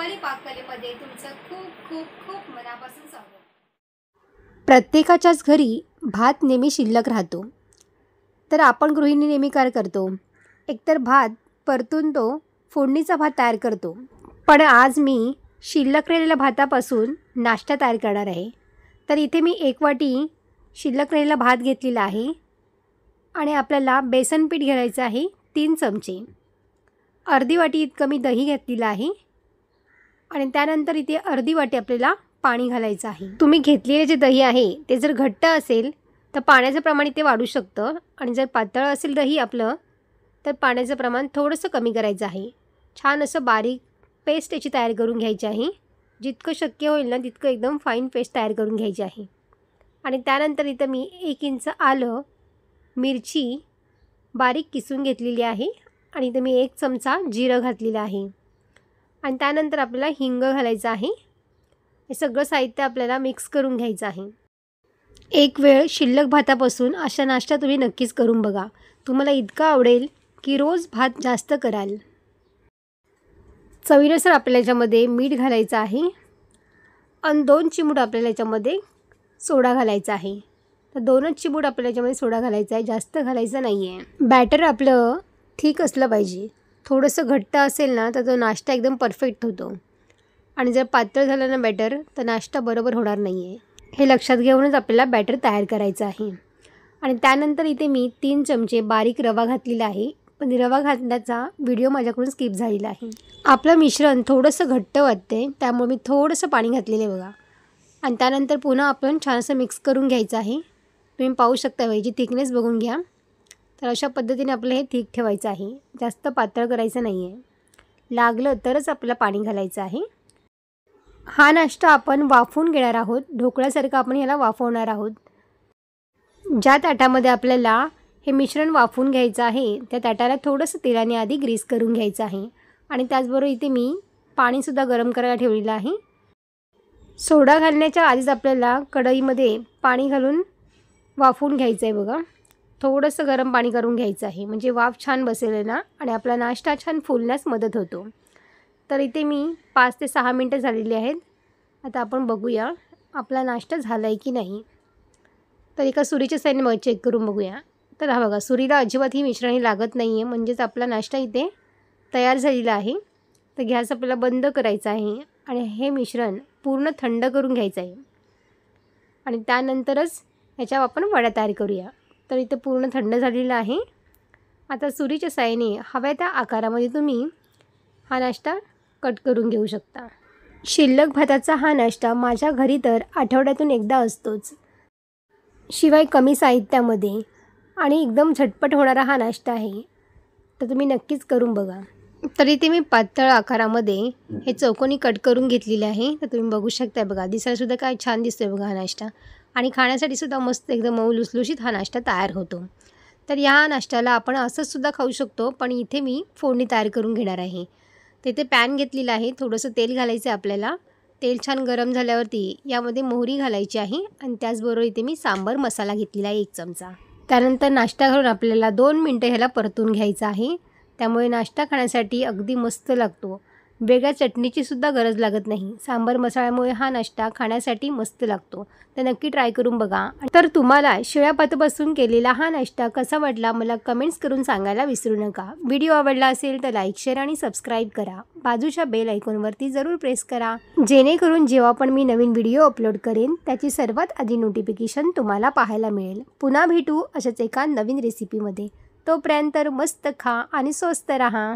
रुमाली पाककलेमध्ये तुमचं खूप खूप खूप मनापासून स्वागत। प्रत्येकाच्याच घरी भात नेहमी शिल्लक राहतो, तर आपण गृहिणी नेहमी काय करतो, एकतर भात परतून तो फोडणीचा भात तयार करतो। पण आज मी शिल्लक राहिलेल्या भातापासून नाश्ता तयार करणार आहे। तर इथे मी 1 वाटी शिल्लक राहिलेला भात घेतलेला आहे आणि आपल्याला बेसन पीठ घ्यायचं आहे 3 चमचे, अर्धी वाटी इतकं मी दही घेतलेलं आहे आणि त्यानंतर इथे अर्धी वाटी आपल्याला पाणी घालायचं आहे। तुम्ही घेतलेले जे दही आहे ते जर घट्ट असेल तर पाण्याचं प्रमाण इथे वाढू शकतं आणि जर पातळ असेल दही आपलं तर पाण्याचं प्रमाण थोडंसं कमी करायचं आहे। छान असं बारीक पेस्ट याची तयार करून घ्यायची आहे, जितकं शक्य होईल ना तितकं एकदम फाईन पेस्ट तयार करून घ्यायची आहे। आणि त्यानंतर इथं मी 1 इंच आलं, मिरची बारीक किसून घेतलेली आहे आणि इथं मी 1 चमचा जिरं घातलेलं आहे आणि त्यानंतर आपल्याला हिंग घालायचं आहे। हे सगळं साहित्य आपल्याला मिक्स करून घ्यायचं आहे। एक वेळ शिल्लक भातापासून अशा नाश्ता तुम्ही नक्कीच करून बघा, तुम्हाला इतका आवडेल की रोज भात जास्त कराल। चवीनुसार आपल्याला याच्यामध्ये मीठ घालायचं आहे आणि 2 चिमूट आपल्याला याच्यामध्ये सोडा घालायचा आहे। तर 2च चिमूट आपल्याला याच्यामध्ये सोडा घालायचा आहे, जास्त घालायचं नाही आहे। बॅटर आपलं ठीक असलं पाहिजे, थोडंसं घट्ट असेल ना तर तो नाश्ता एकदम परफेक्ट होतो आणि जर पातळ झालं ना बॅटर तर नाश्ता बरोबर होणार नाही आहे। हे लक्षात घेऊनच आपल्याला बॅटर तयार करायचं आहे। आणि त्यानंतर इथे मी 3 चमचे बारीक रवा घातलेला आहे, पण रवा घातल्याचा व्हिडिओ माझ्याकडून स्किप झालेला आहे। आपलं मिश्रण थोडंसं घट्ट वाटते त्यामुळे मी थोडंसं पाणी घातलेलं आहे बघा। आणि त्यानंतर पुन्हा आपण छान असं मिक्स करून घ्यायचं आहे। तुम्ही पाहू शकता याची थिकनेस बघून घ्या। तर अशा पद्धतीने आपलं हे थिक ठेवायचं आहे, जास्त पातळ करायचं नाही आहे। लागलं तरच आपल्याला पाणी घालायचं आहे। हा नाश्ता आपण वाफवून घेणार आहोत, ढोकळ्यासारखं आपण याला वाफवणार आहोत। ज्या ताटामध्ये आपल्याला हे मिश्रण वाफवून घ्यायचं आहे त्या ताटाला थोडंसं तेलाने आधी ग्रीस करून घ्यायचं आहे आणि त्याचबरोबर इथे मी पाणीसुद्धा गरम करायला ठेवलेलं आहे। सोडा घालण्याच्या आधीच आपल्याला कढईमध्ये पाणी घालून वाफवून घ्यायचं आहे बघा। थोडंसं गरम पाणी करून घ्यायचं आहे, म्हणजे वाफ छान बसेल ना आणि आपला नाश्ता छान फुलण्यास मदत होतो। तर इथे मी 5 ते 6 मिनटं झालेली आहेत। आता आपण बघूया आपला नाश्ता झाला आहे की नाही। तर एका सुरीच्या साईडने मग चेक करून बघूया। तर हा बघा, सुरीला अजिबात ही मिश्रणी लागत नाही आहे, म्हणजेच आपला नाश्ता इथे तयार झालेला आहे। तर गॅस आपल्याला बंद करायचा आहे आणि हे मिश्रण पूर्ण थंड करून घ्यायचं आहे आणि त्यानंतरच ह्याच्या आपण वड्या तयार करूया। तर इथे पूर्ण थंड झालेलं आहे। आता सुरीच्या साहाय्याने हव्या त्या आकारामध्ये तुम्ही हा नाश्ता कट करून घेऊ शकता। शिल्लक भाताचा हा नाश्ता माझ्या घरी तर आठवड्यातून एकदा असतोच, शिवाय कमी साहित्यामध्ये आणि एकदम झटपट होणारा हा नाश्ता आहे। तर तुम्ही नक्कीच करून बघा। तर इथे मी पातळ आकारामध्ये हे चौकोनी कट करून घेतलेले आहे। तर तुम्ही बघू शकता बघा, दिसायलासुद्धा काय छान दिसतोय बघा हा नाश्ता आणि खाण्यासाठी सुद्धा मस्त एकदम मऊ लुसलुशीत हा नाश्ता तयार होतो। तर या नाश्त्याला आपण असंच सुद्धा खाऊ शकतो, पण इथे मी फोडणी तयार करून घेणार आहे। तिथे पॅन घेतलेला आहे, थोडंसं तेल घालायचं आहे आपल्याला। तेल छान गरम झाल्यावरती यामध्ये मोहरी घालायची आहे आणि त्याचबरोबर इथे मी सांबार मसाला घेतलेला आहे 1 चमचा। त्यानंतर नाश्ता घालून आपल्याला 2 मिनटं ह्याला परतून घ्यायचं आहे, त्यामुळे नाश्ता खाण्यासाठी अगदी मस्त लागतो। वेगळ्या चटणीची सुद्धा गरज लागत नाही, सांबार मसाल्यामुळे हा नाश्ता खाण्यासाठी मस्त लागतो। तर नक्की ट्राय करून बघा। तर तुम्हाला शिळ्या भातापासून केलेला हा नाश्ता कसा वाटला मला कमेंट्स करून सांगायला विसरू नका। व्हिडिओ आवडला असेल तर लाईक, शेअर आणि सबस्क्राईब करा। बाजूच्या बेल आयकॉनवरती जरूर प्रेस करा, जेणेकरून जेव्हा पण मी नवीन व्हिडिओ अपलोड करेन त्याची सर्वात आधी नोटिफिकेशन तुम्हाला पाहायला मिळेल। पुन्हा भेटू अशाच एका नवीन रेसिपीमध्ये, तोपर्यंत मस्त खा आणि स्वस्त रहा।